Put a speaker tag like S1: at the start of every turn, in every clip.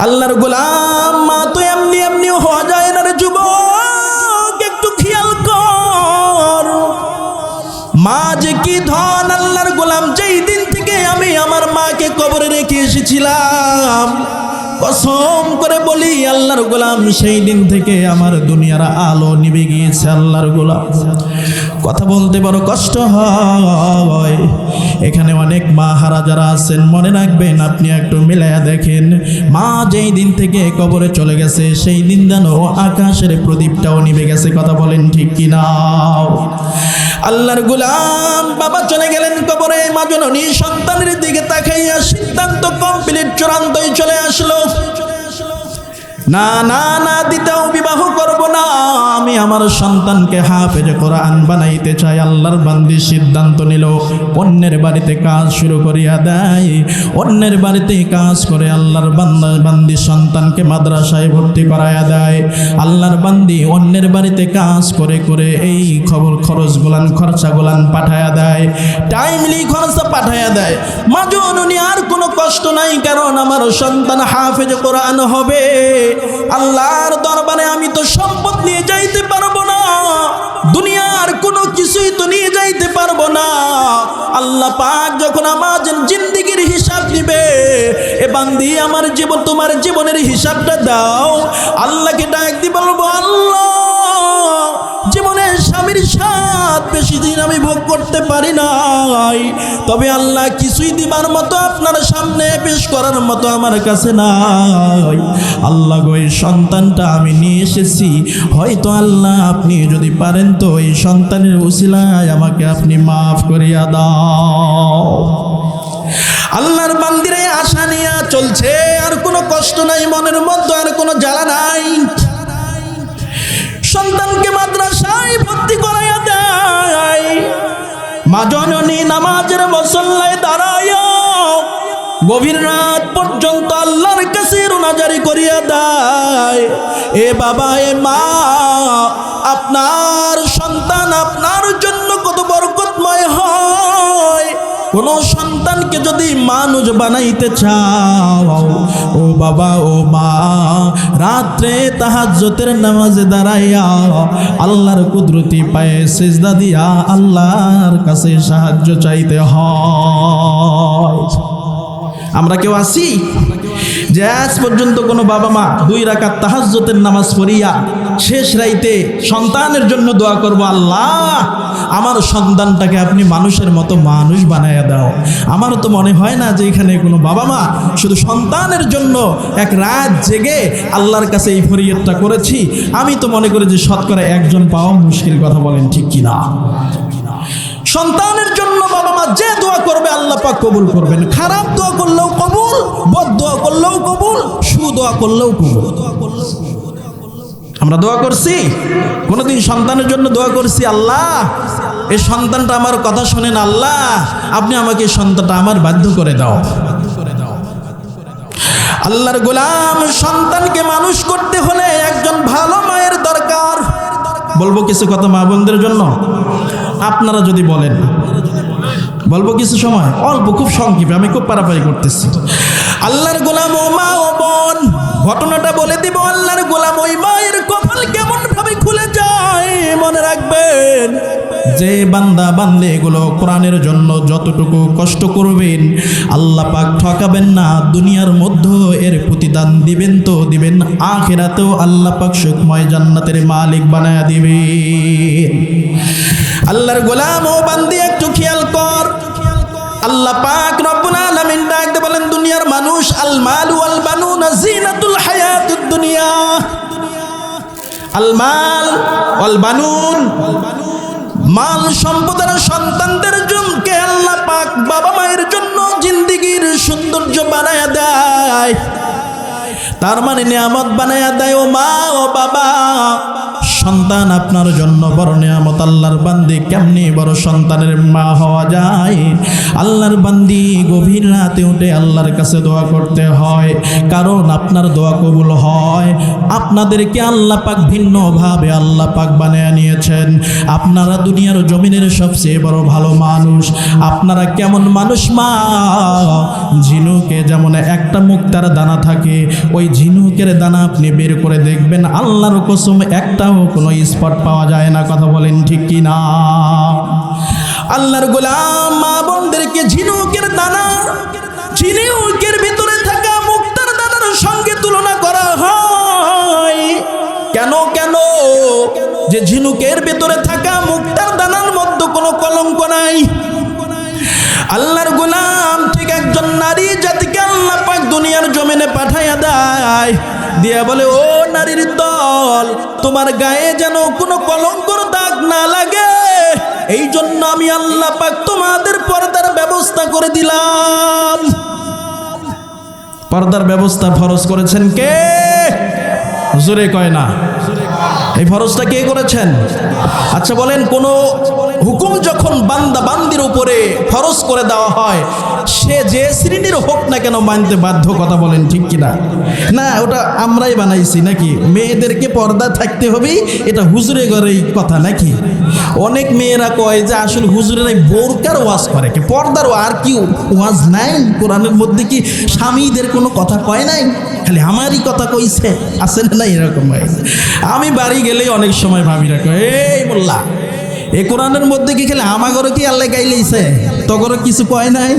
S1: আল্লাহর গোলাম, মা তো এমনি এমনি হওয়া যায় না রে যুবক, একটু খেয়াল কর। মা যে কি ধন আল্লাহর গোলাম, যেই দিন থেকে আমি আমার মাকে কবরে রেখে এসেছিলাম, কসম করে বলি আল্লাহর গোলাম, সেই দিন থেকে আমার দুনিয়ার আলো নিভে গিয়েছে। আল্লাহর গোলাম, কথা বলতে বড় কষ্ট হয়। এখানে অনেক মা হারা যারা আছেন, মনে রাখবেন, আপনি একটু মিলাইয়া দেখেন, মা যেই দিন থেকে কবরে চলে গেছে সেই দিন যেন আকাশের প্রদীপটাও নিভে গেছে। কথা বলেন ঠিক কিনা? আল্লাহর গোলাম, বাবা চলে গেলেন কবরে, মা জননী সন্তানের দিকে তাকাইয়া সিদ্ধান্ত কমপ্লিট, চূড়ান্তই চলে আসলো। না না না, দ্বিতীয় বিবাহ করব না, আমি আমার সন্তানকে হাফেজে কোরআন বানাইতে চাই। আল্লাহর বান্দি সিদ্ধান্ত নিল, অন্যের বাড়িতে কাজ শুরু করিয়া দেয়। অন্যের বাড়িতে কাজ করে আল্লাহর বান্দি সন্তানকে মাদ্রাসায় ভর্তি করাইয়া দেয়। আল্লাহর বান্দি অন্যের বাড়িতে কাজ করে করে এই খরচাগুলান পাঠাইয়া দেয়, টাইমলি খরচা পাঠাইয়া দেয়। মা জননী আর কোনো কষ্ট নাই, কারণ আমার সন্তান হাফেজে কোরআন হবে। আল্লাহর দরবারে আমি তো সম্পদ নিয়ে যাইতে পারবো না, দুনিয়ার কোনো কিছুই তো নিয়ে যাইতে পারবো না। আল্লাহ পাক যখন আমার জিন্দেগির হিসাব দিবে, এ বান্দি আমার জীবন, তোমার জীবনের হিসাবটা দাও। আল্লাহকে ডাক দিয়ে বলবো, আল্লাহ, জীবনের স্বামীর সাথ বেশি দিন আমি ভোগ করতে পারি নাই, তবে আল্লাহ কিছুই দিবার মতো আপনার সামনে পেশ করার মতো আমার কাছে নাই। আল্লাহ গো, এই সন্তানটা আমি নিয়ে এসেছি, হয়তো আল্লাহ আপনি যদি পারেন তো এই সন্তানের উসিলায় আমাকে আপনি মাফ করিয়া দাও। আল্লাহর বান্দিরে আশা নিয়ে চলছে, আর কোনো কষ্ট নাই, মনের মধ্যে আর কোনো জ্বালা নাই। সন্তানকে মাদ্রাসায় ভর্তি করাইয়া দেয়। মা জননী নামাজের মুসল্লায় দাঁড়াইয়া গভীর রাত পর্যন্ত আল্লাহর কাছে রোনাজারি করিয়া দেয়। এ বাবা, এ মা, আপনার সন্তান আপনার জন্য কত বরকতময় হয়। কোন সন্তানকে যদি মানুষ বানাইতে চাও, ও বাবা, ও মা, রাত্রে তাহাজ্জুদের নামাজে দাঁড়াইয়া আল্লাহর কুদরতি পায়ে সিজদা দিয়া আল্লাহর কাছে সাহায্য চাইতে হয়। আমরা কেউ আছি যে আজ পর্যন্ত কোনো বাবা মা 2 রাকাত তাহাজ্জুদের নামাজ পড়িয়া শেষ রাইতে সন্তানের জন্য দোয়া করবো, আল্লাহ আমার সন্তানটাকে আপনি মানুষের মতো মানুষ বানায়া দাও? আমারও তো মনে হয় না যে এখানে কোনো বাবা মা শুধু সন্তানের জন্য এক রাত জেগে আল্লাহর কাছে এই ফরিয়াদটা করেছি। আমি তো মনে করি যে শতকরা একজন পাওয়া মুশকিল। কথা বলেন ঠিক কিনা? সন্তানের জন্য বাবা মা যে দোয়া করবে আল্লাহ পাক কবুল করবেন। খারাপ দোয়া করলেও কবুল, বদ দোয়া করলেও কবুল, সুদোয়া করলেও কবুল। আমরা দোয়া করছি, কোনোদিন সন্তানের জন্য দোয়া করছি, আল্লাহ এই সন্তানটা আমার কথা শোনেন, আল্লাহ আপনি আমাকে এই সন্তানটা আমার বাধ্য করে দাও। আল্লাহর গোলাম, সন্তানকে মানুষ করতে হলে একজন ভালো মায়ের দরকার। বলবো কিছু কথা মা বোনদের জন্য, আপনারা যদি বলেন বলবো কিছু সময়, অল্প, খুব সংক্ষেপে, আমি খুব পারাপারি করতেছি। আল্লাহর গোলাম, ও মা ও বোন, ঘটনাটা বলে দিব। আল্লাহর গোলাম, ওই মায়ের কপাল কেমন ভাবে খুলে যায় মনে রাখবেন। যে বান্দা বান্দে এগুলো কোরআনের জন্য যতটুকু কষ্ট করবেন, আল্লাহ পাক ঠকাবেন না। দুনিয়ার মধ্যে এর প্রতিদান দিবেন তো দিবেন, আখিরাতেও আল্লাহ পাক সুখময় জান্নাতের মালিক বানায়া দিবেন। আল্লাহর গোলাম ও বান্দি, একটু খেয়াল কর। আল্লাহ পাক রব্বুল আলামিন ডাক দিয়ে বলেন, দুনিয়ার মানুষ, আল মাল ওয়াল বানুনা জিনাতুল হায়াতুদ দুনিয়া। আল মাল ওয়াল বানুন, মাল সম্পদের সন্তানদের জন্য আল্লাহ পাক বাবা মায়ের জন্য জিন্দেগির সৌন্দর্য বানায়া দেয়। তার মানে নিয়ামত বানায়া দেয়। ও মা ও বাবা, সন্তান আপনার জন্য বড় নিয়ামত। আল্লাহর বান্দি কেমনি বড় সন্তানের মা হওয়া যায়? আল্লাহর বান্দি গভীর রাতে উঠে আল্লাহর কাছে দোয়া করতে হয়, কারণ আপনার দোয়া কবুল হয়। আপনাদেরকে আল্লাহ পাক ভিন্নভাবে আল্লাহ পাক বানিয়ে নিয়েছেন। আপনারা দুনিয়ার জমিনের সবচেয়ে বড় ভালো মানুষ। আপনারা কেমন মানুষ মা? ঝিনুকে যেমন একটা মুক্তার দানা থাকে, ওই ঝিনুকের দানা আপনি বের করে দেখবেন, আল্লাহর কসম একটাও কোনো স্পট পাওয়া যায় না। কথা বলেন ঠিক কি না? আল্লাহর গোলাম মা বোনদেরকে ঝিনুকের দানা, ঝিনুকের ভিতরে থাকা মুক্তার দানার সঙ্গে তুলনা করা হয়। কেন কেন? যে ঝিনুকের ভিতরে থাকা মুক্তার দানার মধ্যে কোনো কলঙ্ক নাই। আল্লাহর গোলাম ঠিক একজন নারী জাতিকে আল্লাহ পাক দুনিয়ার জমিনে পাঠাইয়া দেয়, দিয়া বলে, ও নারীর দল, তোমার গায়ে যেন কোনো কলঙ্কর দাগ না লাগে, এই জন্য আমি আল্লাহ পাক তোমাদের পর্দার ব্যবস্থা করে দিলাম। পর্দার ব্যবস্থা ফরজ করেছেন কে? জোরে কয় না। এই ফরজটা কে করেছেন? আচ্ছা বলেন, কোন হুকুম যখন বান্দা বান্দির উপরে ফরজ করে দেওয়া হয়, সে যে শ্রেণীর হোক না কেন মানতে বাধ্য। কথা বলেন ঠিক কিনা? না, ওটা আমরাই বানাইছি নাকি? মেয়েদেরকে পর্দা থাকতে হবে, এটা হুজুরে ঘরেই কথা নাকি? অনেক মেয়েরা কয় যে আসলে হুজুরেরাই বোরকার ওয়াজ করে, কি পর্দার আর কি ওয়াজ নাই? কোরআনের মধ্যে কি স্বামীদের কোনো কথা কয় নাই? খালি আমারই কথা কইছে, আছে না এরকম? আমি বাড়ি গেলেই অনেক সময় ভাবিরা কয়, এই মোল্লা, এ কোরআনের মধ্যে কি খেলে আমাগরও কি আল্লাহ গাইলেইছে? তগরও কিছু কয় নাই?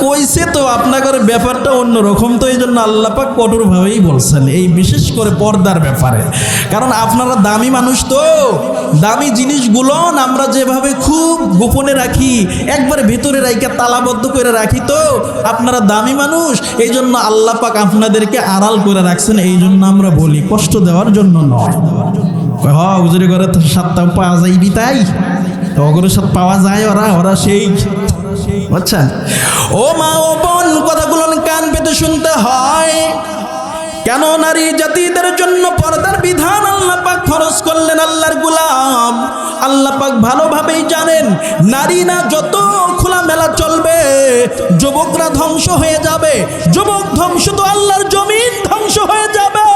S1: কইছে তো, আপনাদের ব্যাপারটা অন্যরকম, তো এই জন্য আল্লাহ পাক কঠোরভাবেই বলছেন এই বিশেষ করে পর্দার ব্যাপারে। কারণ আপনারা দামি মানুষ, তো দামি জিনিসগুলো আমরা যেভাবে খুব গোপনে রাখি, একবার ভিতরে রাইকা তালাবদ্ধ করে রাখি, তো আপনারা দামি মানুষ, এই জন্য আল্লাহ পাক আপনাদেরকে আড়াল করে রাখছেন। এই জন্য আমরা বলি, কষ্ট দেওয়ার জন্য নয়। হুজুরি ঘরে তো সাতটা পাওয়া যাইবি, তাই ওগুলোর সাথে পাওয়া যায়, ওরা সেই বুঝছেন? ও মা ও বোন, কথাগুলো কান পেতে শুনতে হয়। কেন নারী জাতিদের জন্য পর্দার বিধান আল্লাহ পাক ফরজ করলেন? আল্লাহর গোলাম আল্লাহ পাক ভালোভাবেই জানেন, নারী না যত খোলামেলা চলবে, যুবকরা ধ্বংস হয়ে যাবে। যুবক ধ্বংস তো আল্লাহর জমিন ধ্বংস হয়ে যাবে।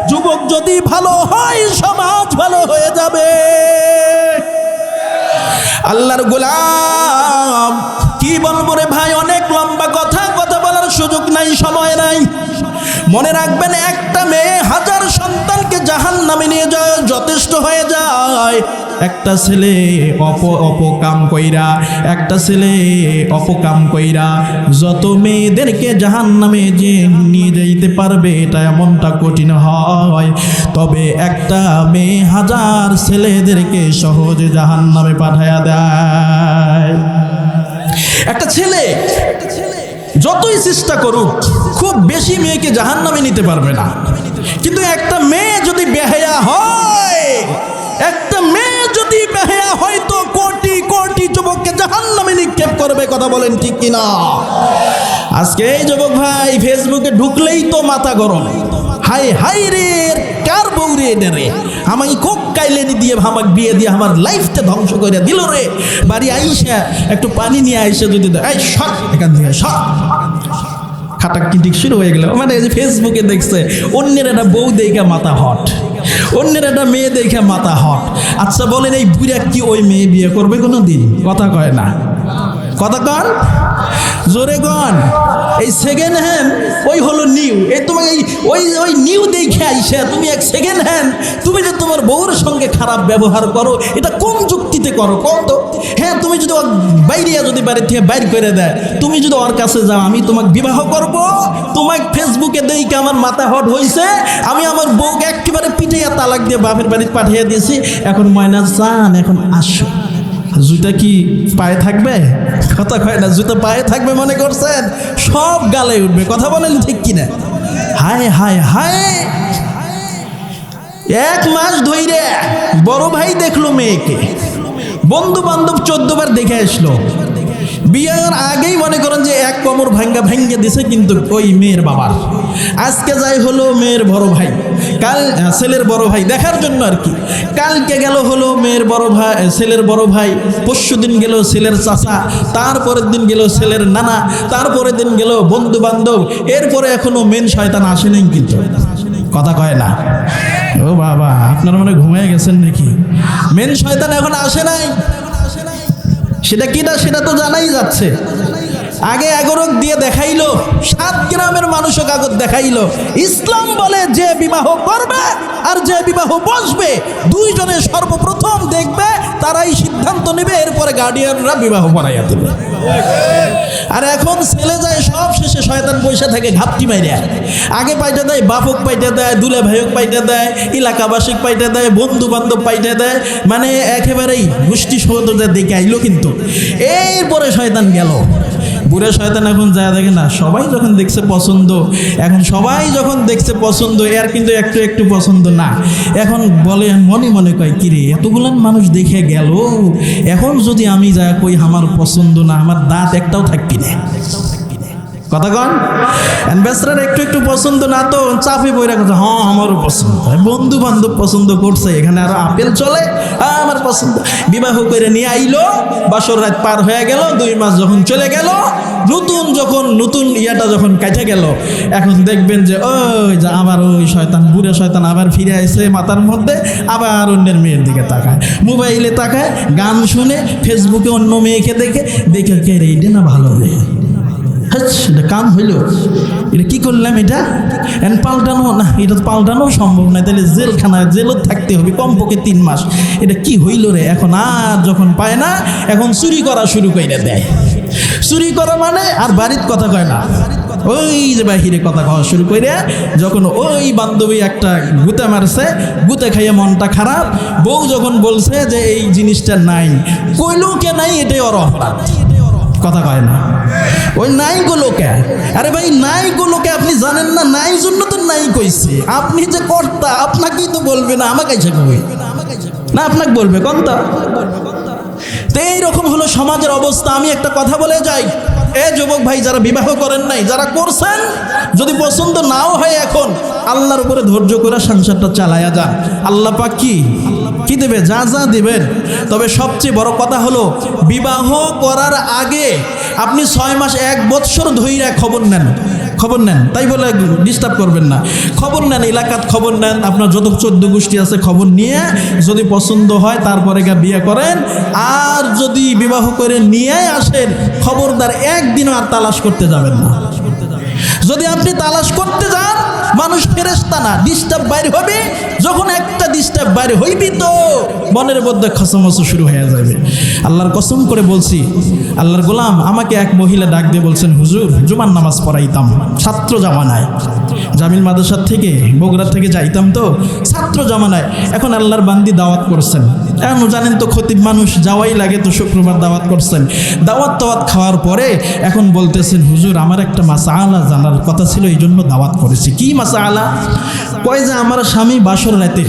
S1: যুবক যদি ভালো হয়, সমাজ ভালো হয়ে যাবে। আল্লাহর গোলাম কি বলবো রে ভাই, অনেক লম্বা কথা, কথা বলার সুযোগ নাই, সময় নাই। মনে রাখবেন, একটা মেয়ে হাজার সন্তানকে জাহান্নামে নিয়ে যায় যথেষ্ট হয়ে যায়। একটা ছেলে অপকাম কইরা, একটা ছেলে অপকাম কইরা যত মেয়েদেরকে জাহান্নামে যে নিয়ে যাইতে পারবে, এটা এমনটা কঠিন হয়। তবে একটা মেয়ে হাজার ছেলেদেরকে সহজে জাহান্নামে পাঠায়া দেয়। একটা ছেলে যতই চেষ্টা করুক, খুব বেশি মেয়েকে জাহান্নামে নিতে পারবে না। কিন্তু একটা মেয়ে যদি বেহায়া হয়, একটা মেয়ে যদি বেহায়া হয়, তো কোটি কোটি যুবককে জাহান্নামে নিক্ষেপ করবে। কথা বলেন ঠিক কিনা? আজকে এই যুবক ভাই ফেসবুকে ঢুকলেই তো মাথা গরম, হাই হাই রে, কার বউ রে রে, আমাকে কোক কাইলেনি দিয়ে আমাকে বিয়ে দিয়ে আমার লাইফটা ধ্বংস করে দিল রে। বাড়ি আইসা একটু পানি নিয়ে আইসা যদি এই সব এখান থেকে সব খাটাকিটি শুরু হয়ে গেল। মানে এই যে ফেসবুকে দেখছে অন্যের একটা বউ দেখে মাথা হট, অন্যের একটা মেয়ে দেখে মাথা হট। আচ্ছা বলেন, এই বুড়া কি ওই মেয়ে বিয়ে করবে কোনো দিন? কথা কয় না, কথা কন জোরে কন। এই সেকেন্ড হ্যান্ড ওই হলো নিউ, এই তোমাকে ওই নিউ দেখে আইসা তুমি এক সেকেন্ড হ্যান্ড, তুমি যে তোমার বউর সঙ্গে খারাপ ব্যবহার করো, এটা কোন যুক্তিতে করো কত? হ্যাঁ, তুমি যদি বাইরে যদি বাড়ি থেকে বাইর করে দেয়, তুমি যদি ওর কাছে যাও, আমি তোমাকে বিবাহ করব, তোমাকে ফেসবুকে দেখে আমার মাথা হট হয়েছে, আমি আমার বউকে একেবারে পিটাইয়া তালাক দিয়ে বাপের বাড়িতে পাঠিয়ে দিয়েছি, এখন ময়না চান, এখন আসো। জুতা কি পায়ে থাকবে? কথা কয় না, জুতা পায়ে থাকবে মনে করছেন? সব গালে উঠবে। কথা বলেন ঠিক কিনা? হায় হায় হায়, এক মাস ধরে বড় ভাই দেখলো মেয়েকে, বন্ধু বান্ধব 14 বার দেখে আসলো। বিয়ের আগেই মনে করেন যে এক কোমর ভাঙ্গা দিছে, কিন্তু ওই মেয়ের বাবার। আজকে যাই হলো মেয়ের বড় ভাই, কাল ছেলের বড় ভাই দেখার জন্য আর কি। কালকে গেল হলো মেয়ের বড় ভাই, ছেলের বড় ভাই, পরশু দিন গেল ছেলের চাচা, তারপরের দিন গেল ছেলের নানা, তারপরের দিন গেল বন্ধু বান্ধব, এরপরে এখনো মেন শয়তান আসে নাই কিন্তু কথা কয় না। ও বাবা, আপনারা মনে ঘুমিয়ে গেছেন নাকি? মেন শয়তান এখন আসে নাই। সেটা কি না সেটা তো জানাই যাচ্ছে। আগে এগরক দিয়ে দেখাইলো, 7 গ্রামের মানুষও কাগজ দেখাইলো। ইসলাম বলে যে বিবাহ করবে আর যে বিবাহ বসবে দুইজনে সর্বপ্রথম দেখবে, তারাই সিদ্ধান্ত নেবে, এরপরে গার্ডিয়ানরা বিবাহ পড়াইয়া দেবে। আর এখন ছেলে যায় সব শেষে শয়তান পয়সা থাকে ঘাপটি মাইরা। আগে পাইটা দেয় বাপক পাইটা দেয়, দুলে ভাইক পাইটা দেয়, এলাকাবাসিক পাইটা দেয়, বন্ধু বান্ধব পাইটা দেয়, মানে একেবারেই গোষ্ঠী সহযোগিতা দেখে আইলো। কিন্তু এরপরে শয়তান গেল, বুড়া শয়তান এখন যায় দেখে না সবাই যখন দেখছে পছন্দ, এখন সবাই যখন দেখছে পছন্দ, এর কিন্তু একটু একটু পছন্দ না। এখন বলে মনে মনে কয় কিরে এতগুলান মানুষ দেখে গেল, এখন যদি আমি যাই কই আমার পছন্দ না, আমার দাঁত একটাও থাকবি না। কথা কন বেচারার একটু একটু পছন্দ না তো চাপে বইরা কথা, হ্যাঁ আমারও পছন্দ, বন্ধু বান্ধব পছন্দ করছে, এখানে আরো আপেল চলে, আমার পছন্দ। বিবাহ করে নিয়ে আইলো, বাসর রাত পার হয়ে গেল, 2 মাস যখন চলে গেল, নতুন ইয়াটা যখন কাটে গেল, এখন দেখবেন যে ওই যে আবার ওই শয়তান, বুড়া শয়তান আবার ফিরে আসে মাথার মধ্যে, আবার অন্যের মেয়ের দিকে তাকায়, মোবাইলে তাকায়, গান শুনে, ফেসবুকে অন্য মেয়েকে দেখে দেখে কে রে এটা না ভালো রে, এটা কাম হইল, এটা কি করলাম, এটা পাল্টানো না, এটা পাল্টানো সম্ভব না, তাহলে জেলখানায় জেলত থাকতে হবে কমপক্ষে 3 মাস, এটা কি হইল রে। এখন আর যখন পায় না, এখন চুরি করা শুরু করে দেয়। চুরি করা মানে আর বাড়ির কথা কয় না, ওই যে বাহিরে কথা কওয়া শুরু করে, যখন ওই বান্ধবী একটা গুতে মারছে, গুতে খাইয়ে মনটা খারাপ, বউ যখন বলছে যে এই জিনিসটা নাই, কইলেও কে নাই, এটাই ওর অপরাধ। কথা কয় না, ওই নাই গুলোকে, আরে ভাই নাই গুলোকে আপনি জানেন না, নাই জন্য তো নাই কইছে, আপনি যে কর্তা আপনাকেই তো বলবে না, আমাকে কই না, আপনাকে বলবে কোনটা। তো এইরকম হলো সমাজের অবস্থা। আমি একটা কথা বলে যাই, এ যুবক ভাই যারা বিবাহ করেন নাই, যারা করছেন, যদি পছন্দ নাও হয় এখন আল্লাহর উপরে ধৈর্য করে সংসারটা চালায়া যান। আল্লাহ পাক কি দেবে, যা যা দিবেন। তবে সবচেয়ে বড় কথা হলো বিবাহ করার আগে আপনি 6 মাস 1 বৎসর ধইরা খবর নেন, তাই বলে ডিস্টার্ব করবেন না, খবর নেন, এলাকাত খবর নেন, আপনার যত 14 গোষ্ঠী আছে খবর নিয়ে যদি পছন্দ হয় তারপরে বিয়ে করেন। আর যদি বিবাহ করে নিয়ে আসেন, খবরদার একদিনও আর তালাশ করতে যাবেন না। যদি আপনি তালাশ করতে যান, মানুষ ফেরেশতা না, ডিস্টার্ব বাইরে হবে। যখন একটা ডিস্টার্ব বাইরে হইবি তো মনের মধ্যে খসমসু শুরু হয়ে যাবে। আল্লাহর কসম করে বলছি, আল্লাহর গোলাম আমাকে এক মহিলা ডাক দিয়ে বলছেন, হুজুর জুমার নামাজ পড়াইতাম ছাত্র জামানায়, জামিল মাদ্রাসার থেকে বগুড়া থেকে যাইতাম তো ছাত্র জামানায়। এখন আল্লাহর বান্দি দাওয়াত করছেন, এখন জানেন তো খতিব মানুষ, যাওয়াই লাগে, তো শুক্রবার দাওয়াত করছেন। দাওয়াত খাওয়ার পরে এখন বলতেছেন, হুজুর আমার একটা মাসআলা জানার কথা ছিল, এই জন্য দাওয়াত করেছি। কি মাসআলা? কয় যে আমার স্বামী বাসর রাতে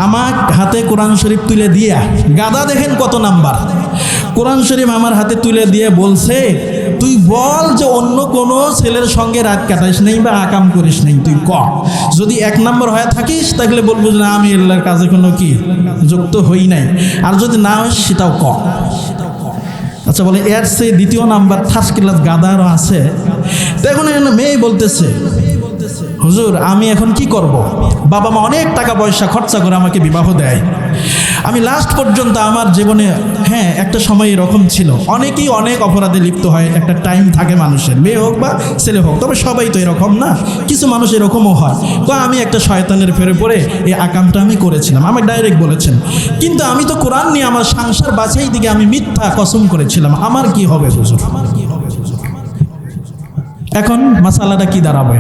S1: আমার হাতে কোরআন শরীফ তুলে দিয়া, গাদা দেখেন কত নাম্বার, কোরআন শরীফ আমার হাতে তুলে দিয়ে বলছে, তুই বল যে অন্য কোনো ছেলের সঙ্গে রাত কাটাইস নেই বা আকাম করিস নেই, তুই ক। যদি 1 নম্বর হয়ে থাকিস তাহলে বলবো যে না, আমি আল্লাহর কাজে কোনো কি যুক্ত হই নাই। আর যদি না হয় সেটাও ক। আচ্ছা বলে এর সে 2য় নাম্বার ফার্স্ট ক্লাস গাদারও আছে। তো এখন মেয়ে বলতেছে, হুজুর আমি এখন কি করব? বাবা মা অনেক টাকা পয়সা খরচা করে আমাকে বিবাহ দেয়, আমি লাস্ট পর্যন্ত আমার জীবনে, হ্যাঁ একটা সময় এরকম ছিল, অনেকেই অনেক অপরাধে লিপ্ত হয়, একটা টাইম থাকে মানুষের, মেয়ে হোক বা ছেলে হোক, তবে সবাই তো এরকম না, কিছু মানুষ এরকমও হয়। তো আমি একটা শয়তানের ফেরে পড়ে এই আকামটা আমি করেছিলাম, আমাকে ডাইরেক্ট বলেছেন, কিন্তু আমি তো কোরআন নিয়ে আমার সংসার বাঁচাই দিকে আমি মিথ্যা কসম করেছিলাম, আমার কি হবে হুজুর? এখন মাসালাটা কি দাঁড়াবে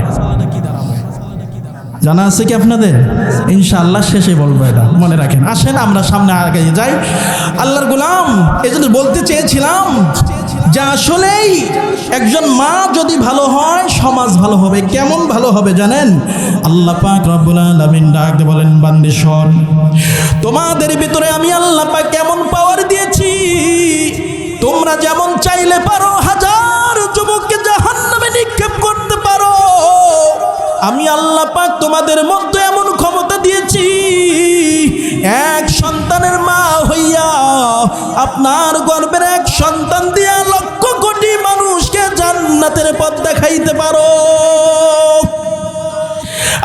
S1: জানা আছে কি আপনাদের? ইনশাআল্লাহ শেষে বলবো, এটা মনে রাখেন। আসেন আমরা সামনে আগে যাই। আল্লাহর গোলাম এই জন্য বলতে চেয়েছিলাম যে আসলেই একজন মা যদি ভালো হয় সমাজ ভালো হবে। কেমন ভালো হবে জানেন? আল্লাহ পাক রব্বুল আলামিন ডাক দিয়ে বলেন, বান্দে শোন, তোমাদের ভিতরে আমি আল্লাহ পাক কেমন পাওয়ার দিয়েছি, তোমরা যেমন চাইলে পারো 1000 যুবককে জাহান্নামে নিক্ষেপ করতে পারো, আমি আল্লাহ পাক তোমাদের মধ্যে এমন ক্ষমতা দিয়েছি, এক সন্তানের মা হইয়া আপনার গর্ভের এক সন্তান দিয়া লক্ষ কোটি মানুষকে জান্নাতের পথ দেখাইতে পারো।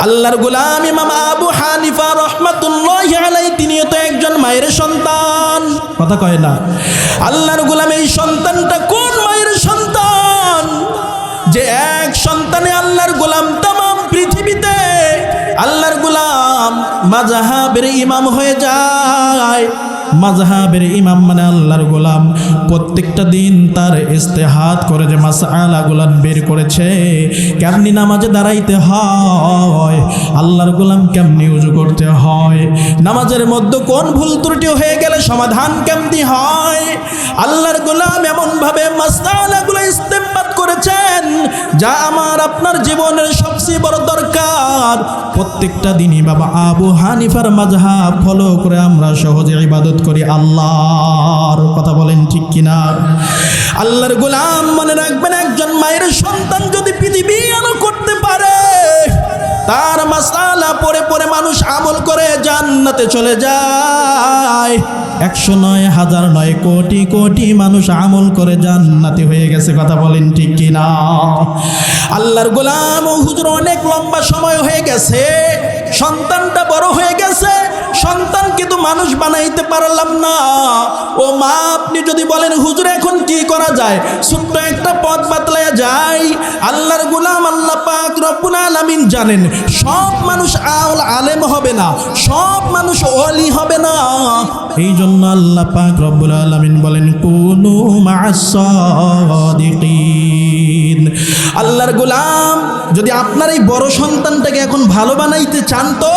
S1: আল্লাহর গোলাম ইমাম আবু হানিফা রাহমাতুল্লাহি আলাইহি তিনিও তো একজন মায়ের সন্তান, কথা কয় না। আল্লাহর গোলাম এই সন্তানটা কোন মায়ের সন্তান যে এক সন্তানে আল্লাহর গোলাম তামাম পৃথিবীতে আল্লাহর গোলাম মাযহাবের ইমাম হয়ে যায়। মাযহাবের ইমাম মানে আল্লাহর গোলাম প্রত্যেকটা দিন তার ইস্তেহাদ করে যে মাসআলাগুলো বের করেছে, কেমনি নামাজে দাঁড়াইতে হয়, আল্লাহর গোলাম কেমনি ওযু করতে হয়, নামাজের মধ্যে কোন ভুল ত্রুটি হয়ে গেলে সমাধান কেমনি হয়, আল্লাহর গোলাম এমনভাবে মাসআলাগুলো ইস্তেমবাদ করেছেন যা আমার আপনার জীবনের সবচেয়ে বড় দরকার। প্রত্যেকটা দিনই বাবা আবু হানিফার মাযহাব ফলো করে আমরা সহজে ইবাদত করি আল্লাহর, কথা বলেন ঠিক কিনা? আল্লাহর গোলাম মনে রাখবেন, একজন মায়ের সন্তান যদি পৃথিবী আলো করতে পারে, তার মাসআলা পড়ে পড়ে মানুষ আমল করে জান্নাতে চলে যায়। 100 নয়, 1000 নয়, কোটি কোটি মানুষ আমল করে জান্নাতি হয়ে গেছে, কথা বলেন ঠিক কিনা? আল্লাহর গোলাম ও হুজুর অনেক লম্বা সময় হয়ে গেছে, সন্তানটা বড় হয়ে গেছে, সন্তান কিন্তু মানুষ বানাইতে পারলাম না। ও মা, আপনি যদি বলেন হুজুর এখন কি করা যায়, ছোট্ট একটা পথ বাতলায়া যায়। আল্লাহর গোলাম আল্লাহ পাক রব্বুল আলামিন জানেন সব মানুষ আলেম হবে না, সব মানুষ ওলি হবে না। এই জন্য আল্লাহ পাক রব্বুল আলামিন বলেন কুনু মা'আস সাদিকিন। আল্লাহর গোলাম যদি আপনার এই বড় সন্তানটাকে এখন ভালো বানাইতে চান, তো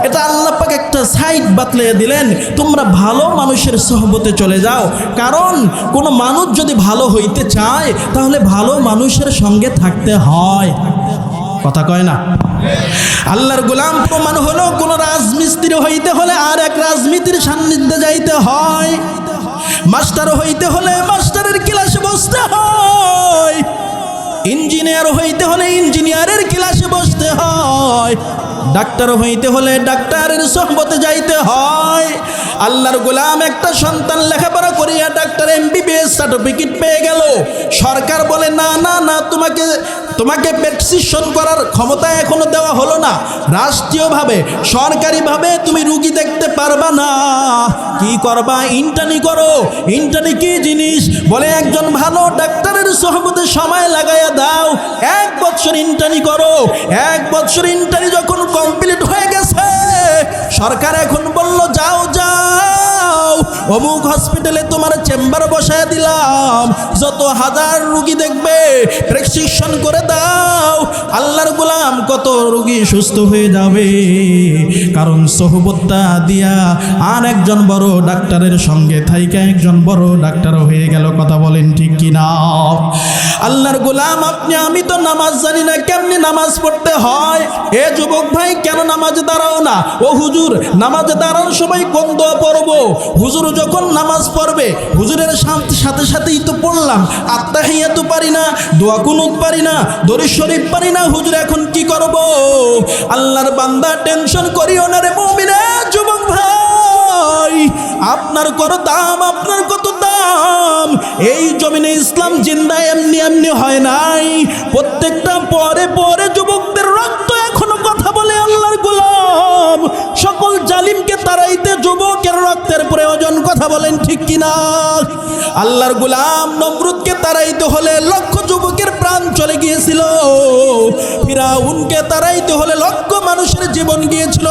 S1: এটা আল্লাহ পাক একটা সাইড বাতলিয়ে দিলেন, তোমরা ভালো মানুষের সোহবতে চলে যাও। কারণ কোনো মানুষ যদি ভালো হইতে চায় তাহলে ভালো মানুষের সঙ্গে থাকতে হয়, কথা কয় না? আল্লাহর গোলাম প্রমাণ হলো, কোন রাজমিস্ত্রি হইতে হলে আর এক রাজমিস্ত্রির সান্নিধ্যে যাইতে হয়, মাস্টার হইতে হলে মাস্টারের ক্লাসে বসতে হয়, ইঞ্জিনিয়ার হইতে হলে ইঞ্জিনিয়ারের ক্লাসে বসতে হয়, ডাক্তার হইতে হলে ডাক্তারের সোহবতে যাইতে হয়। আল্লাহর গোলাম একটা সন্তান লেখাপড়া করিয়া ডাক্তার MBBS সার্টিফিকেট পেয়ে গেল, সরকার বলে না না না, তোমাকে প্রেসক্রিপশন করার ক্ষমতা এখনো দেওয়া হলো না, রাষ্ট্রীয়ভাবে সরকারিভাবে তুমি রুগী দেখতে পারবা না, কি করবা? ইন্টার্নি করো। ইন্টার্নি কি জিনিস? বলে একজন ভালো ডাক্তারের সোহবতে সময় লাগাইয়া দাও, 1 বছর ইন্টার্নি করো। 1 বছর ইন্টার্নি যখন কমপ্লিট হয়ে গেছে, সরকার এখন বলল যাও যাও অমুক হসপিটালে তোমার চেম্বার বসায় দিলাম, যত 1000 রুগী দেখবে প্রেসক্রিপশন করে দাও। আল্লাহর গোলাম কত রুগী সুস্থ হয়ে যাবে, কারণ সোহবতটা দিয়া আর একজন বড় ডাক্তারের সঙ্গে থাইকা একজন বড় ডাক্তার হয়ে গেল, কথা বলেন ঠিক কিনা? আল্লাহর গোলাম আপনি আমি তো নামাজ জানি না, কেমনি নামাজ পড়তে হয়। এ যুবক ভাই, কেন নামাজে দাঁড়াও না? ও হুজুর, নামাজে দাঁড়ানোর সময় কোন দোয়া পড়বো? হুজুর যখন নামাজ পড়বে হুজুরের সাথে সাথেই তো পড়লাম, আত্তাহিয়াতু পারি না, দোয়া কুনুত পারি না, দরুদ শরীফ পারি না, হুজুর এখন কি করব? আল্লাহর বান্দা টেনশন করিও না রে মুমিনে যুবক ভাই, আপনার কত দাম, আপনার কত দাম। এই জমিনে ইসলাম জিন্দা এমনি এমনি হয় নাই, প্রত্যেকটা পরে পরে যুবকদের রক্ত এখনো কথা বলে আল্লাহর গোলাম। সকল জালিমকে তাড়াইতে যুবকের রক্তের প্রয়োজন, কথা বলেন ঠিক কিনা? আল্লাহর গোলাম নমরুদকে তাড়াইতে হলে লক্ষ যুবকের প্রাণ চলে গিয়েছিল, ফিরাউনকে তাড়াইতে হলে লক্ষ মানুষের জীবন গিয়েছিল।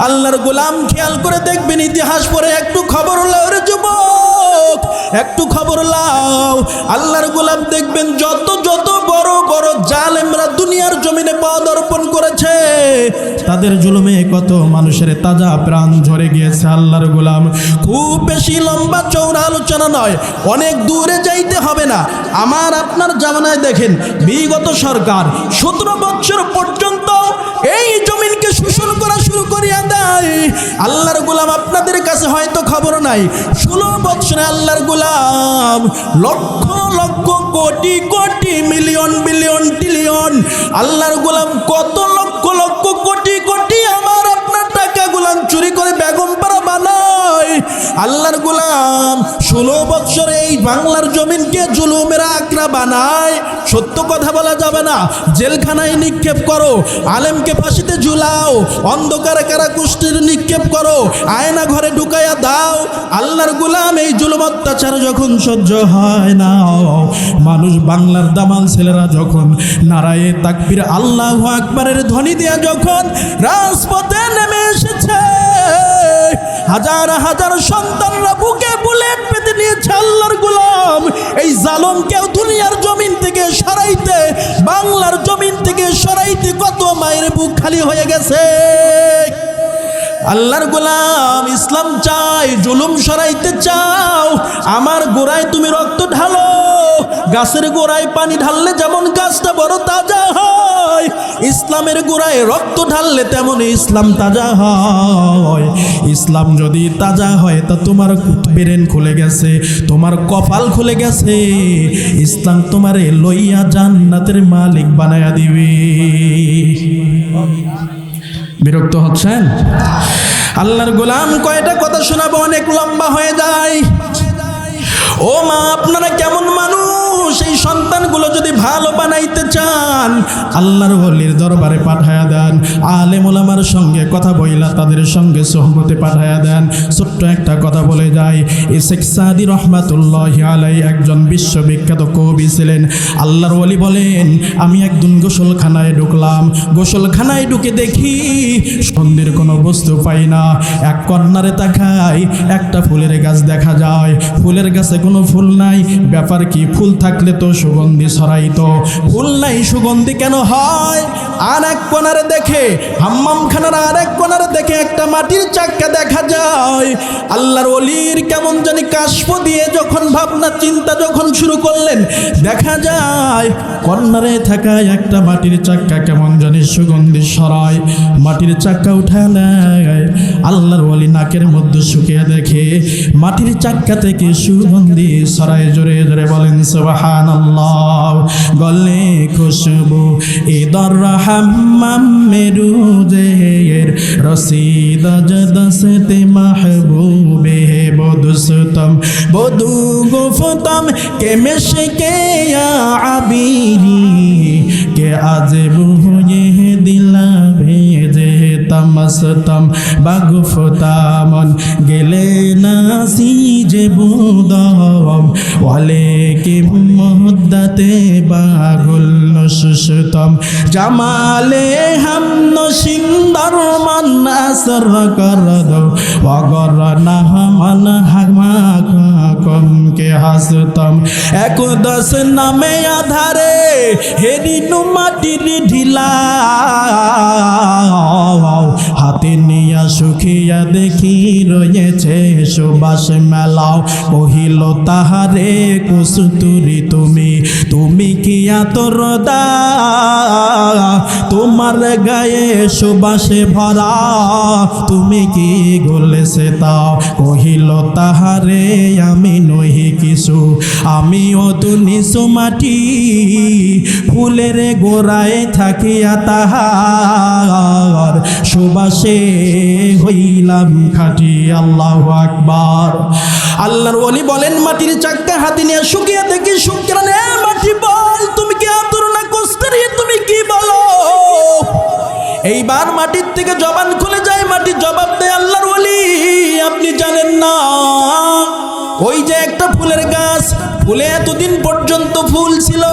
S1: আল্লাহর গোলাম খেয়াল করে দেখবেন, ইতিহাস পড়ে একটু খবর লাও রে যুবক, একটু খবর লাও। আল্লাহর গোলাম দেখবেন যত যত বড় বড় জালেমরা দুনিয়ার জমিনে পদার্পণ করেছে, তাদের জুলুমে কত মানুষের তাজা প্রাণ ঝরে গিয়েছে। আল্লাহর গোলাম খুব বেশি লম্বা চৌড়া আলোচনা নয়, অনেক দূরে যাইতে হবে না। আমার আপনার জামানায় দেখেন, বিগত সরকার 17 বছর পর্যন্ত এই জমিনকে শোষণ করা শুরু করিয়া দেয়। আল্লাহর গোলাম আপনাদের কাছে হয়তো খবর নাই, 16 বছরে আল্লাহর গোলাম lakh lakh crore crore million billion trillion আল্লাহর গোলাম কত লক্ষ লক্ষ কোটি কোটি আমার আপনার টাকা গোলাম চুরি করে বেগম পাড়া বানায়। আল্লাহর গোলাম 16 বছরে এই বাংলার জমিনকে জুলুমের আকড়া বানায়। সত্য কথা বলা যাবে না, জেলখানায় নিক্ষেপ করো, আলেমকে ফাঁসিতে ঝুলাও, অন্ধকারে কারাকুষ্ঠির নিক্ষেপ করো, আয়না ঘরে ঢুকাইয়া দাও। আল্লাহর গোলাম এই জুলুম অত্যাচার যখন সহ্য হয় না, মানুষ বাংলার দামাল ছেলেরা যখন নারায়ে তাকবীর আল্লাহু আকবারের ধ্বনি দিয়া যখন রাজপথে নেমে এসেছে, হাজার হাজার সন্তানরা বুকে বুলেট পেতে নিয়েছে। আল্লাহর গোলাম এই জালেমকেও দুনিয়ার জমিন থেকে সরাইতে, বাংলার জমিন থেকে সরাইতে কত মায়ের বুক খালি হয়ে গেছে। আল্লাহর গোলাম ইসলাম চাই, জুলুম সরাইতে চাও, আমার গোড়ায় তুমি রক্ত ঢালো। গাছের গোড়ায় পানি ঢাললে যেমন গাছটা বড় তাজা হয়, ইসলামের গোড়ায় রক্ত ঢাললে তেমন ইসলাম তাজা হয়। ইসলাম যদি তাজা হয় তা তোমার ব্রেন খুলে গেছে, তোমার কপাল খুলে গেছে, ইসলাম তোমারে লইয়া জান্নাতের মালিক বানায়া দিবে। বিরক্ত হচ্ছেন? আল্লাহর গোলাম কয়টা কথা শোনাবো, অনেক লম্বা হয়ে যায়। ও মা, আপনারা কেমন মানুষ? এই সন্তানগুলো যদি ভালো বানাইতে চান, আল্লাহর ওলির দরবারে পাঠায়া দেন, আলেম ওলামার সঙ্গে কথা বইলা তাদের সঙ্গে সোহবতে পাঠায়া দেন। ছোট্ট একটা কথা বলে যায়, শেখ সাদি রহমাতুল্লাহি আলাইহি একজন বিশ্ববিখ্যাত কবি ছিলেন। আল্লাহর ওলি বলেন, আমি একদিন গোসলখানায় ঢুকলাম, গোসলখানায় ঢুকে দেখি সুগন্ধির কোনো বস্তু পাই না। এক কর্নারে তাকাই, একটা ফুলের গাছ দেখা যায়, ফুলের গাছে কোনো ফুল নাই। ব্যাপার কি? ফুল থাকলে তো সুগন্ধি ছড়াইতো, ফুল নাই, সুগন্ধি কেন হয়? আর এক কোণারে দেখে, হাম্মামখানার আর এক কোণারে দেখে একটা মাটির চাক্কা দেখা যায়। আল্লাহর ওলির কেমন জানি কাশফ দিয়ে যখন ভাবনা চিন্তা যখন শুরু করলেন, দেখা যায় কর্নারে থাকা একটা মাটির চাক্কা কেমন জানি সুগন্ধি ছড়ায়। মাটির চাক্কা উঠা নেয়, আল্লাহর ওলি নাকের মধ্যে শুকিয়ে দেখে মাটির চাক্কা থেকে সুগন্ধি ছড়ায়। জোরে জোরে বলেন সুবহানাল্লাহ। গলে খুশবু ইদর হাম্মাম মেরুজের রসিদ জদসতে মাহবুবে বদুস্তম বদু গুফতম কে মেশকে ইয়া আবিরি কে আজবু ये दिला भेजे तमस्तम बागुफतामन गेले नासी जे बुदम वाले के मुद्दते बागुल नशतम जमाले हम नशिंदर मन असर कर दो वगर ना मन हमा कम के हसतम एक दस नामे आधारे हेडी नुमाटिर ढिला হাতে নিয়া সুখিয়া দেখি রয়েছে সুবাস মেলাও। কহিল তাহারে কসুতুরি তুমি, তুমি কি আতরদা, তোমার গায়ে সুবাসে ভরা, তুমি কি গলেছে তাও। কহিল তাহারে আমি নহি কিছু, আমি অতুনিসু মাটি, ফুলের গোড়ায় থাকিয়া তাহার সুবাসে হইলাম খাঁটি। আল্লাহু আকবার। আল্লাহর ওলি বলেন, মাটির চাক্কা হাতে নিয়ে শুকিয়ে দেখি শুকরানে মাটি বল, তুমি কি আতর না কস্তরি, তুমি কি বলো? এইবার মাটির থেকে জবান খুলে যায়, মাটি জবাব দেয়, আল্লাহর ওলি আপনি জানেন না, ওই যে একটা ফুলের গাছ, ফুলে এতদিন পর্যন্ত ফুল ছিল,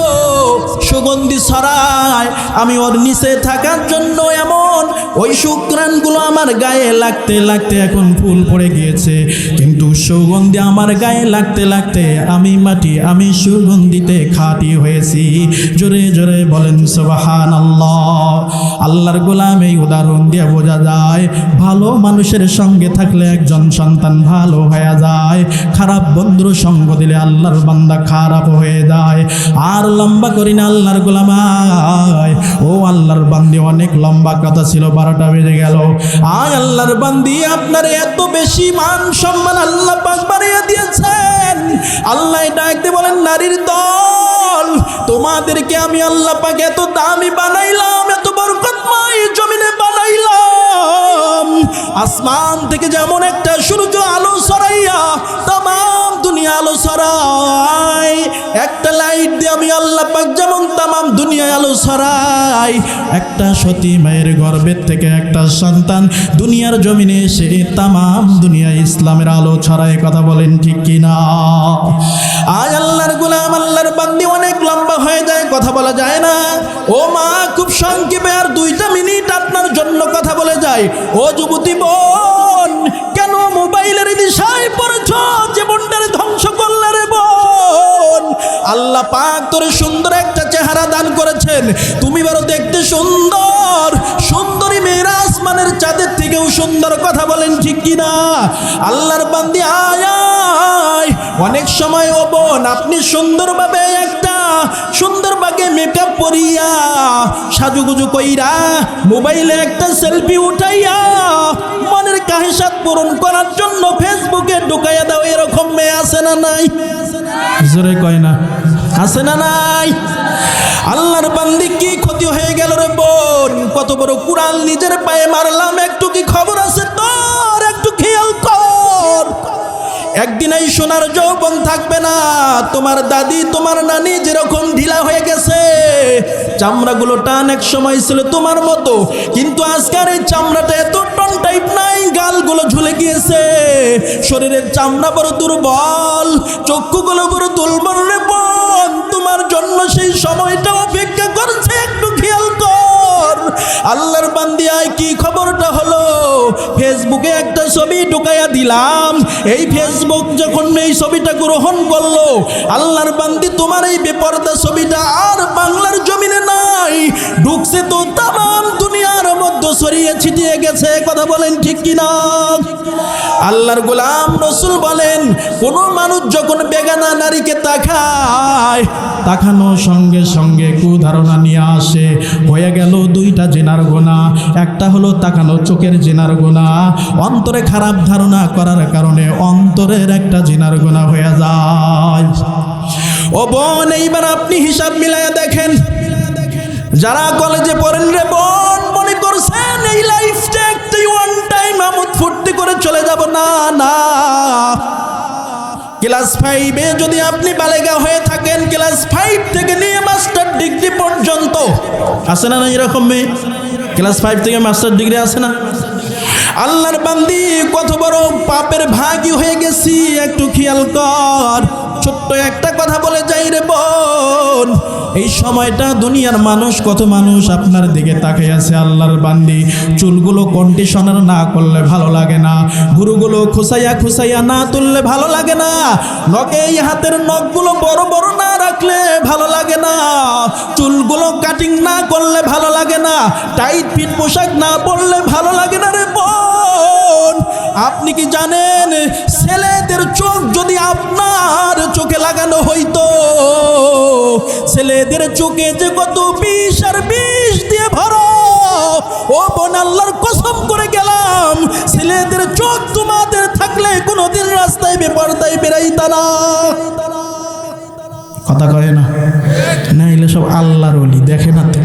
S1: সুগন্ধি ছড়ায়, আমি ওর নিচে থাকার জন্য এমন ওই শুক্রাণগুলো আমার গায়ে লাগতে লাগতে এখন ফুল পড়ে গিয়েছে, কিন্তু সুগন্ধি আমার গায়ে লাগতে লাগতে আমি মাটি, আমি সুগন্ধিতে খাঁটি হয়েছি। জোরে জোরে বলেন সুবহানাল্লাহ। আল্লাহর গোলাম এই উদাহরণ দিয়ে বোঝা যায়, ভালো মানুষের সঙ্গে থাকলে একজন সন্তান ভালো হয়ে যায়, খারাপ বন্ধুর সঙ্গ দিলে আল্লাহর বান্দা খারাপ হয়ে যায়। আর লম্বা করি না আল্লাহর গোলাম, ও আল্লাহর বান্দি, অনেক লম্বা কথা ছিল, 12টা বেজে গেল। আয় আল্লাহর বান্দি, আপনার এত বেশি মান সম্মান আল্লাহ পাক বাড়িয়ে দিয়েছেন। আল্লাহ ডাকতে বলেন, নারীর দল তোমাদেরকে আমি আল্লাহ পাক এত দামি বানাইলাম, এত বরকতময় জমিনে বানাইলাম, আসমান থেকে যেমন একটা সূর্য আলো ছড়াইয়া তামাম দুনিয়া আলো ছড়াই, একটা লাইট দিয়ে আমি আল্লাহ পাক যেমন তামাম দুনিয়ায় আলো ছড়াই, একটা সতী মায়ের গর্ভের থেকে একটা সন্তান দুনিয়ার জমিনে এসে তামাম দুনিয়া ইসলামের আলো ছড়ায়। কথা বলেন ঠিক কিনা? আয় আল্লাহর গোলাম, আল্লাহর বান্দি, অনেক লম্বা হয়ে যায়, কথা বলা যায় না। ও মা, খুব সংক্ষেপে আর 2টা মিনিট আপনার জন্য কথা বলে যায়। ও যুবতী বোন, কেন মোবাইলের দিশায় পড়েছ? জীবনটারে ধ্বংস করলে রে বোন। আল্লাহ পাক তোরে সুন্দর একটা চেহারা দান করেছেন, তুমি বড় দেখতে সুন্দর, সুন্দরী মেয়েরা আসমানের চাঁদের থেকেও সুন্দর। কথা বলেন ঠিক কিনা? আল্লাহর বান্দি আয় আয়, অনেক সময় ও বোন আপনি সুন্দরভাবে একটা সুন্দরভাবে মেকআপ করিয়া সাজুগুজু কইরা মোবাইলে একটা সেলফি উঠাইয়া মনের কাহিসাত পূরণ করার জন্য ফেসবুকে ঢুকাইয়া দাও। এরকম মেয়ে আছে না নাই? জোরে কয় না, আছে না নাই? আল্লাহর বান্দি কি ক্ষতি হয়ে গেল রে বোন? কত বড় কুড়াল নিজের পায়ে মারলাম, একটু কি খবর আছে তোর? একটু খেয়াল কর। একদিন এই সোনার যৌবন থাকবে না। তোমার দাদি, তোমার নানি যেরকম ঢিলা হয়ে গেছে, চামড়াগুলো টান এক সময় ছিল তোমার মতো, কিন্তু আজকাল এই চামড়াটা এত টন টাইপ নাই, গালগুলো ঝুলে গিয়েছে, শরীরের চামড়া বড় দুর্বল, চক্ষুগুলো বড় দুর্বল রে বোন। তোমার জন্য সেই সময়টা অপেক্ষা করছে, একটু খেয়াল কর। আল্লাহর বান্দি আয়, কি খবরটা হলো? ফেসবুকে একটা ছবি ঢুকাইয়া দিলাম, এই ফেসবুক যখন এই ছবিটা গ্রহণ করলো, আল্লাহর বান্দি তোমার এই বেপরদা ছবিটা আর বাংলার জমিনে নাই, ঢুকছে তো তামাম দুনিয়ার মধ্যে ছড়িয়ে ছিটিয়ে গেছে। কথা বলেন ঠিক কিনা? আল্লাহর গোলাম রসুল বলেন, কোন মানুষ যখন বেগানা নারীকে তাকায়, তাকানোর সঙ্গে সঙ্গে কুধারণা নিয়ে আসে, হয়ে গেল 2টা জিনার গুনাহ। একটা হলো তাকানো চোখের জিনার গুনাহ, অন্তরে খারাপ ধারণা করার কারণে অন্তরের একটা জিনার গুনাহ হয়ে যায়। ও বোন, এইবার আপনি হিসাব মিলাইয়া দেখেন, যারা কলেজে পড়েন রে বোন, মনে করছেন এই লাইফটা একটাই ওয়ান টাইম, আমোদ ফুর্তি করে চলে যাব। না না, ক্লাস 5-এ যদি আপনি বালেগা হয়ে থাকেন, ক্লাস 5 থেকে নিয়ে মাস্টার ডিগ্রি পর্যন্ত, আছে না না এরকম মেয়ে? ক্লাস 5 থেকে মাস্টার ডিগ্রি আছে না? আল্লাহর বান্দি, কত বড় পাপের ভাগী হয়ে গেছি, একটু খেয়াল কর। ছোট্ট একটা কথা বলে যাই রে বোন, এই সময়টা দুনিয়ার মানুষ, কত মানুষ আপনার দিকে তাকিয়ে আছে। আল্লাহর বান্দি, চুলগুলো কন্ডিশনার না করলে ভালো লাগে না, ভুরুগুলো খুসাইয়া খুসাইয়া না তুললে ভালো লাগে না, নখে এই হাতের নখগুলো বড় বড় না রাখলে ভালো লাগে না, চুলগুলো কাটিং না করলে ভালো লাগে না, টাইট ফিট পোশাক না পরলে ভালো লাগে না রে বোন। আপনি কি জানেন, ছেলেদের চোখ যদি আপনার চোখে লাগানো হইতো, ছেলেদের চোখে যে কত বিষ আর বিষ দিয়ে ভরো, ও বোন আল্লাহর কসম করে গেলাম, ছেলেদের চোখ তোমাদের থাকলে কোনোদিন রাস্তায় বেপরদায় বেরাইতা না। কথা কয় না? না, এগুলো সব আল্লাহর ওলি, দেখে না তো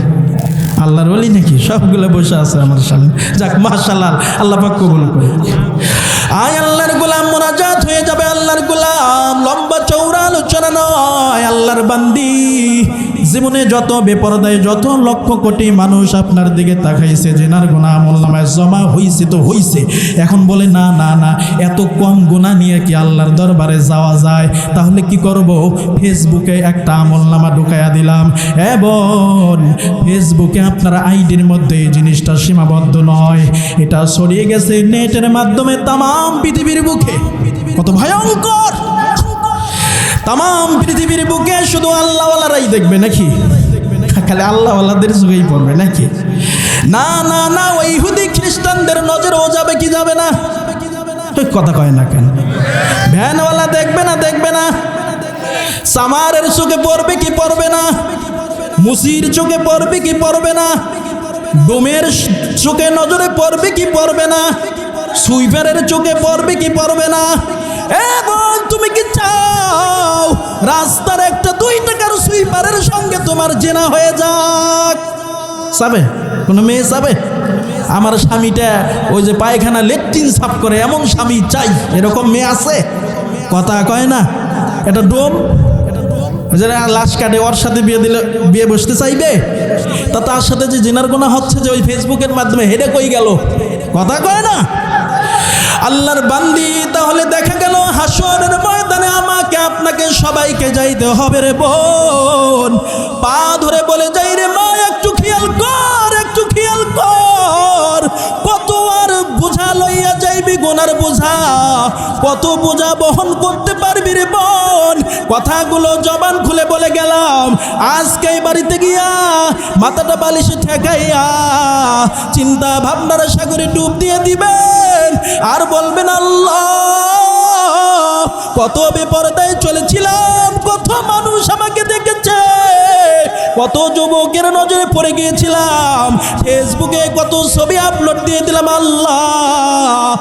S1: আল্লাহর ওলি নাকি? সবগুলো বসে আছে আমার সামনে। যাক, মাশাআল্লাহ, আল্লাহ পাক কবুল করে। আয় আল্লাহর গোলাম, মোনাজাত হয়ে যাবে। আল্লাহর গোলাম, লম্বা চৌড়া আলোচনা নয়। আল্লাহর বান্দি, জীবনে যত বেপরদায় যত লক্ষ কোটি মানুষ আপনার দিকে তাকাইছে, জিনার গুনাহ আমলনামায় জমা হইছে তো হইছে, এখন বলে না না না, এত কম গুনাহ নিয়ে কি আল্লাহর দরবারে যাওয়া যায়? তাহলে কি করব? ফেসবুকে একটা আমলনামা ঢুকাইয়া দিলাম। এবং ফেসবুকে আপনার আইডির মধ্যে এই জিনিসটা সীমাবদ্ধ নয়, এটা ছড়িয়ে গেছে নেটের মাধ্যমে তামাম পৃথিবীর বুকে। কত ভয়ঙ্কর! তামাম পৃথিবীর বুকে শুধু আল্লাহওয়ালারাই দেখবে নাকি? খালি আল্লাহওয়ালাদের যুগেই পড়বে নাকি? না না না, ওই ইহুদি খ্রিস্টানদের নজরেও যাবে কি যাবে না? কথা কয় না কেন? ভ্যানওয়ালা দেখবে না দেখবে না? সামারের চোখে পড়বে কি পড়বে না? মুসির চোখে পড়বে কি পড়বে না? ডোমের চোখে নজরে পড়বে কি পড়বে না? সুইপারের চোখে পড়বে কি পড়বে না? এ বোন, তুমি কি চাও রাস্তার একটা 2 টাকার সুইপারের সঙ্গে তোমার জেনা হয়ে যাক? চাবে কোনো মেয়ে চাবে? আমার স্বামীটা ওই যে পায়খানা লেট্রিন সাফ করে এমন স্বামী চাই, এরকম মেয়ে আছে? কথা কয় না, এটা ডোম। যারা লাশ কাটে ওর সাথে বিয়ে বসতে চাইবে? তা তার সাথে যে জিনার গুনাহ হচ্ছে যে ওই ফেসবুকের মাধ্যমে, হেডে কই গেল? কথা কয় না। আল্লাহর বান্দি, তাহলে দেখা গেল হাসরের ময়দানে আমাকে আপনাকে সবাইকে যাইতে হবে রে বোন। পা ধরে বলে যাই রে মা, একটু খেয়াল কর, একটু খেয়াল কর। কত আর বোঝা লইয়া যাইবি, গুনার বোঝা কত বোঝা বহন করতে পারবি রে বোন? কথাগুলো জবান খুলে বলে গেলাম, আজকে এই বাড়িতে গিয়া মাথাটা বালিশে ঠেকাইয়া চিন্তা ভাবনার সাগরে ডুব দিয়ে দিবেন আর বলবেন, আল্লাহ কত বেপরদায় চলেছিলাম, কত মানুষ আমাকে দেখেছে, কত যুবকের নজরে পড়ে গিয়েছিলাম, ফেসবুকে কত ছবি আপলোড দিয়ে দিলাম আল্লাহ।